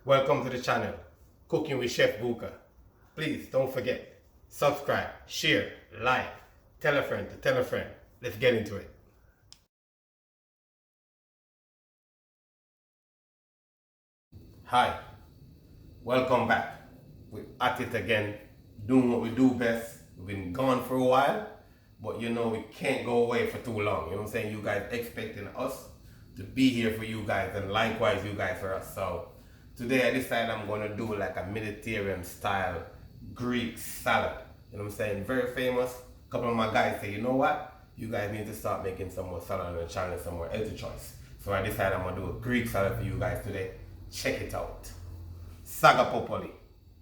Welcome to the channel, Cooking with Chef Bouka. Please don't forget, subscribe, share, like, tell a friend to tell a friend. Let's get into it. Hi, welcome back. We're at it again, doing what we do best. We've been gone for a while, but you know we can't go away for too long. You know what I'm saying? You guys expecting us to be here for you guys, and likewise you guys for us. So today I decided I'm gonna do like a Mediterranean style Greek salad. You know what I'm saying? Very famous. A couple of my guys say, you know what? You guys need to start making some more salad on the channel, some more healthy choice. So I decided I'm gonna do a Greek salad for you guys today. Check it out. Saga popoli.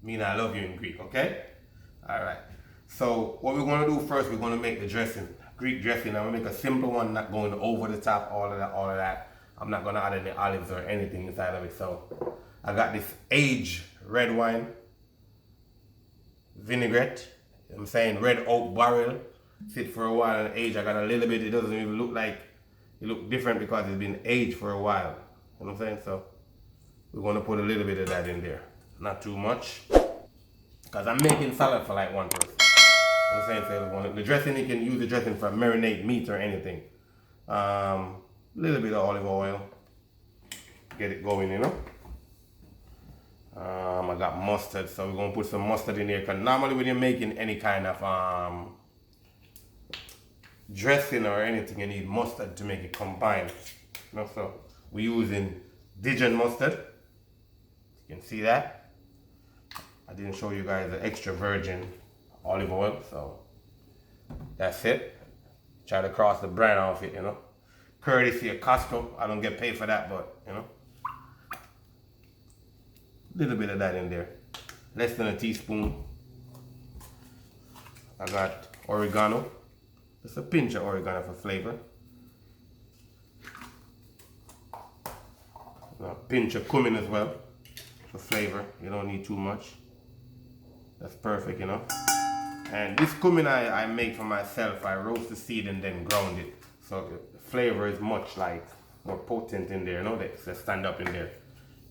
Mean I love you in Greek, okay? Alright. So what we're gonna do first, we're gonna make the dressing. Greek dressing. I'm gonna make a simple one, not going over the top, all of that. I'm not gonna add any olives or anything inside of it. So I got this aged red wine vinaigrette. You know what I'm saying? Red oak barrel. Sit for a while and age. I got a little bit, it doesn't even look like, it look different because it's been aged for a while. You know what I'm saying? So we're gonna put a little bit of that in there. Not too much. Because I'm making salad for like one person. You know what I'm saying? So the dressing, you can use the dressing for marinate meat or anything. Little bit of olive oil. Get it going, you know. I got mustard, so we're gonna put some mustard in here. Because normally when you're making any kind of dressing or anything, you need mustard to make it combine. You know, so we're using Dijon mustard. You can see that. I didn't show you guys the extra virgin olive oil, so that's it. Try to cross the brand off it, you know. Courtesy of Costco. I don't get paid for that, but you know. Little bit of that in there. Less than a teaspoon. I got oregano. Just a pinch of oregano for flavor. A pinch of cumin as well for flavor. You don't need too much. That's perfect, you know. And this cumin I make for myself. I roast the seed and then ground it. So the flavor is much like more potent in there, you know. They stand up in there.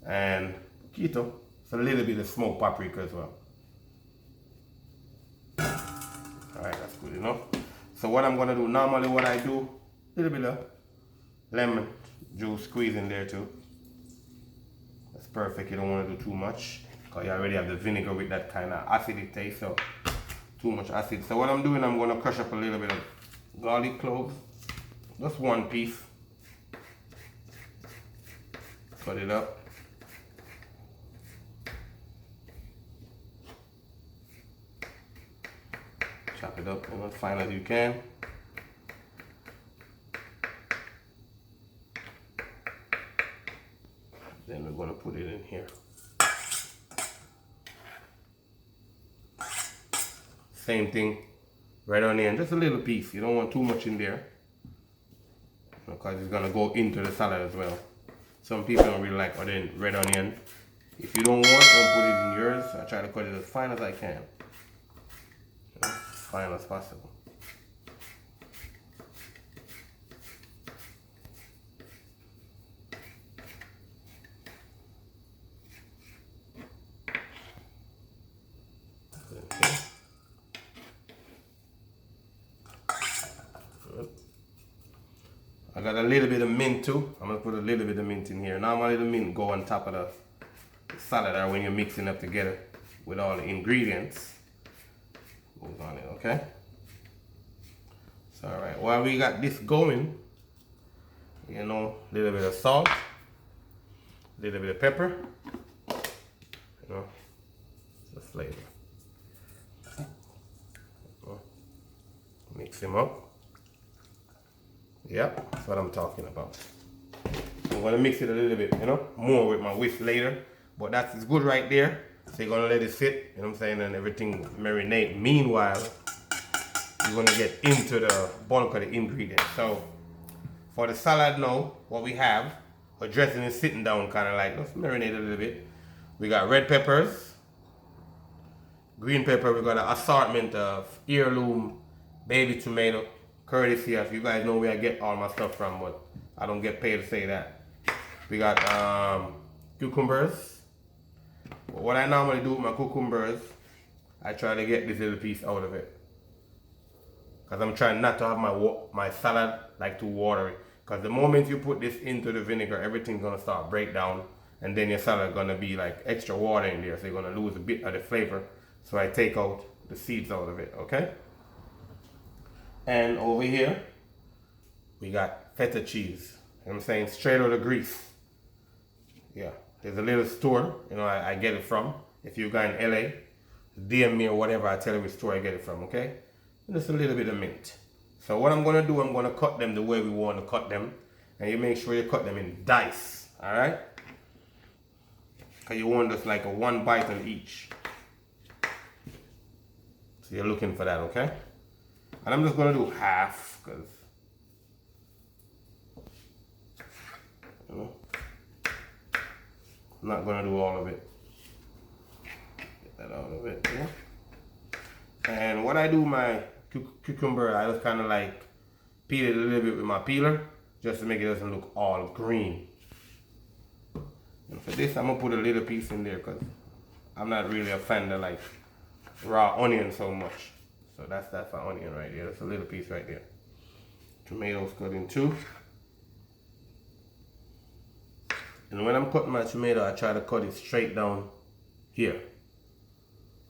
And keto. So a little bit of smoked paprika as well. Alright, that's good enough. So what I'm gonna do, normally what I do, a little bit of lemon juice squeeze in there too. That's perfect. You don't want to do too much because you already have the vinegar with that kind of acidic taste, so too much acid. So what I'm doing, I'm gonna crush up a little bit of garlic cloves, just one piece. Cut it up. Chop it up as fine as you can. Then we're going to put it in here. Same thing, red onion, just a little piece. You don't want too much in there because it's going to go into the salad as well. Some people don't really like red onion. If you don't want, don't put it in yours. I try to cut it as fine as I can. As fine as possible. I got a little bit of mint too. I'm gonna put a little bit of mint in here. Normally the mint go on top of the salad or when you're mixing up together with all the ingredients. Goes on it, okay? So alright, while we got this going, you know, a little bit of salt, a little bit of pepper, you know, the flavor. Mix them up. Yep, that's what I'm talking about. I'm gonna mix it a little bit, you know, more with my whisk later, but that's good right there. So you're gonna let it sit, you know what I'm saying, and everything marinate. Meanwhile, you're gonna get into the bulk of the ingredients. So for the salad now, what we have, our dressing is sitting down kind of like, let's marinate a little bit. We got red peppers, green pepper, we got an assortment of heirloom baby tomato, courtesy of, you guys know where I get all my stuff from, but I don't get paid to say that. We got cucumbers, But what I normally do with my cucumbers, I try to get this little piece out of it. Because I'm trying not to have my salad like too watery. Because the moment you put this into the vinegar, everything's going to start break down. And then your salad going to be like extra water in there. So you're going to lose a bit of the flavor. So I take out the seeds out of it, okay? And over here, we got feta cheese. You know what I'm saying? Straight out of Greece. Yeah, there's a little store, you know, I get it from. If you got in LA, DM me or whatever, I tell you which store I get it from, okay? And just a little bit of mint. So what I'm gonna do, I'm gonna cut them the way we want to cut them. And you make sure you cut them in dice, alright? Because you want just like a 1 bite on each. So you're looking for that, okay? And I'm just gonna do half, because, you know, I'm not gonna do all of it. Get that out of it, yeah? And what I do my cucumber, I just kind of like peel it a little bit with my peeler, just to make it doesn't look all green. And for this, I'm gonna put a little piece in there, because I'm not really a fan of like raw onion so much. So that's for onion right there. That's a little piece right there. Tomatoes cut in 2. And when I'm cutting my tomato, I try to cut it straight down here.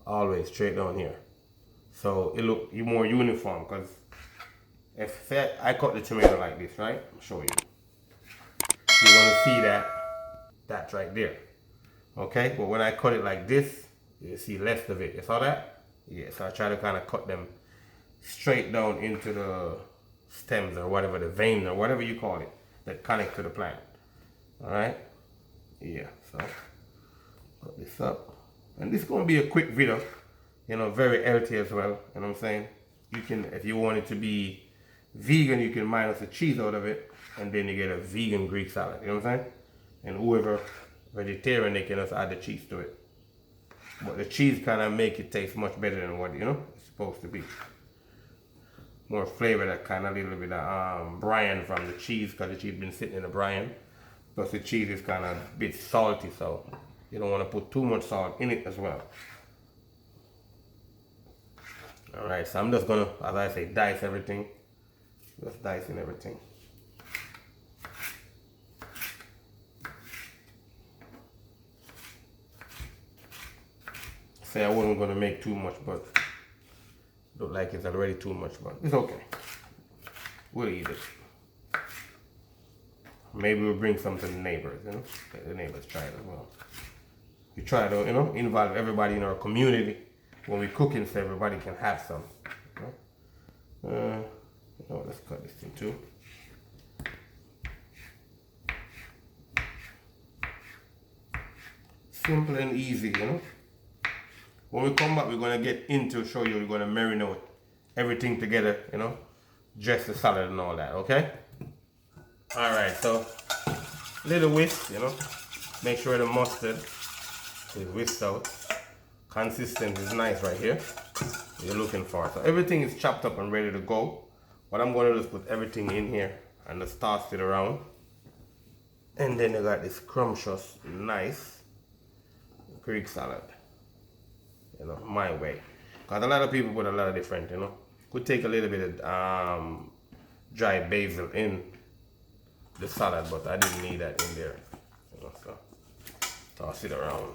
Always straight down here. So it look more uniform, because if I cut the tomato like this, right? I'll show you. You want to see that right there. Okay, but when I cut it like this, you see less of it. You saw that? Yeah, so I try to kind of cut them straight down into the stems or whatever, the vein or whatever you call it, that connect to the plant. Alright? Yeah, so cut this up. And this is going to be a quick video, you know, very healthy as well. You know what I'm saying? You can, if you want it to be vegan, you can minus the cheese out of it, and then you get a vegan Greek salad. You know what I'm saying? And whoever vegetarian, they can just add the cheese to it. But the cheese kind of make it taste much better than what, you know, it's supposed to be. More flavor, that kind of little bit of brine from the cheese, because the cheese been sitting in the brine. Plus the cheese is kind of a bit salty, so you don't want to put too much salt in it as well. Alright, so I'm just gonna, as I say, dice everything. Just dicing everything. Say I wasn't gonna make too much, but look like it's already too much, but it's okay. We'll eat it. Maybe we'll bring some to the neighbors, you know? Let the neighbors try it as well. We try to, you know, involve everybody in our community when we cooking, so everybody can have some. You know, let's cut this in 2. Simple and easy, you know? When we come back, we're gonna get into show you, we're gonna marinate everything together, you know? Dress the salad and all that, okay? Alright, so little whisk, you know, make sure the mustard is whisked out. Consistency is nice right here. You're looking for. So everything is chopped up and ready to go. What I'm going to do is put everything in here and just toss it around. And then you got this scrumptious, nice Greek salad. You know, my way. Because a lot of people put a lot of different, you know. Could take a little bit of dry basil in the salad, but I didn't need that in there, you know, so toss it around.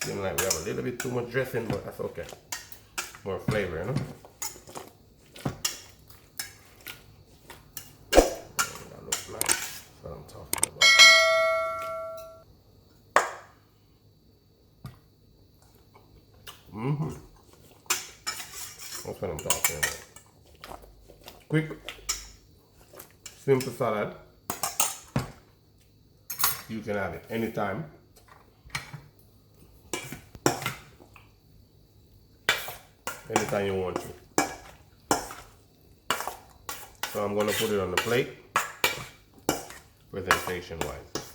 Seems like we have a little bit too much dressing, but that's okay. More flavor, you know. That looks nice. That's what I'm talking about. That's what I'm talking about. Quick, simple salad. You can have it anytime. Anytime you want to. So I'm gonna put it on the plate, presentation wise.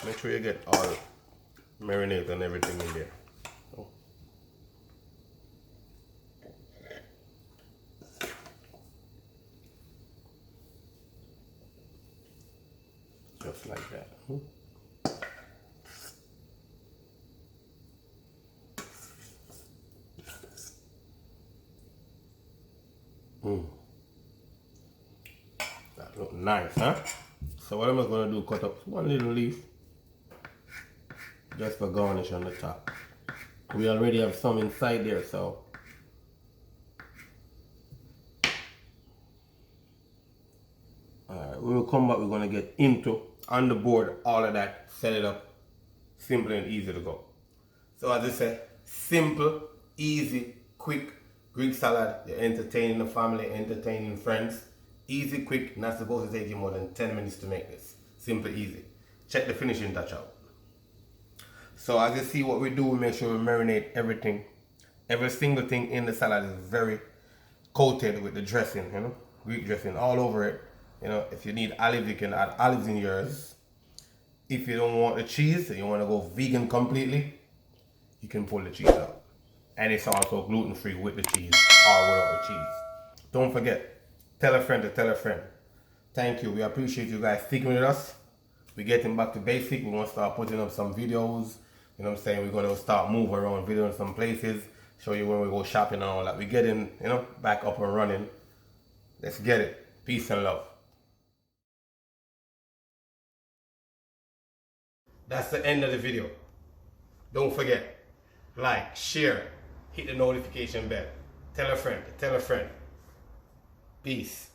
Make sure you get all marinade and everything in there. Just like that. Nice, huh? So what am I gonna do? Cut up one little leaf just for garnish on the top. We already have some inside there, so alright, we will come back. We're gonna get into on the board all of that, set it up, simple and easy to go. So as I said, simple, easy, quick Greek salad. You're entertaining the family, entertaining friends. Easy, quick, not supposed to take you more than 10 minutes to make this. Simple, easy. Check the finishing touch out. So as you see what we do, we make sure we marinate everything. Every single thing in the salad is very coated with the dressing, you know, Greek dressing all over it. You know, if you need olives, you can add olives in yours. If you don't want the cheese, and you want to go vegan completely, you can pull the cheese out. And it's also gluten-free with the cheese or without the cheese. Don't forget, tell a friend to tell a friend. Thank you. We appreciate you guys sticking with us. We're getting back to basic. We want to start putting up some videos. You know what I'm saying? We're going to start moving around, video in some places, show you where we go shopping and all that. We're getting, you know, back up and running. Let's get it. Peace and love. That's the end of the video. Don't forget, like, share, hit the notification bell. Tell a friend, tell a friend. Peace.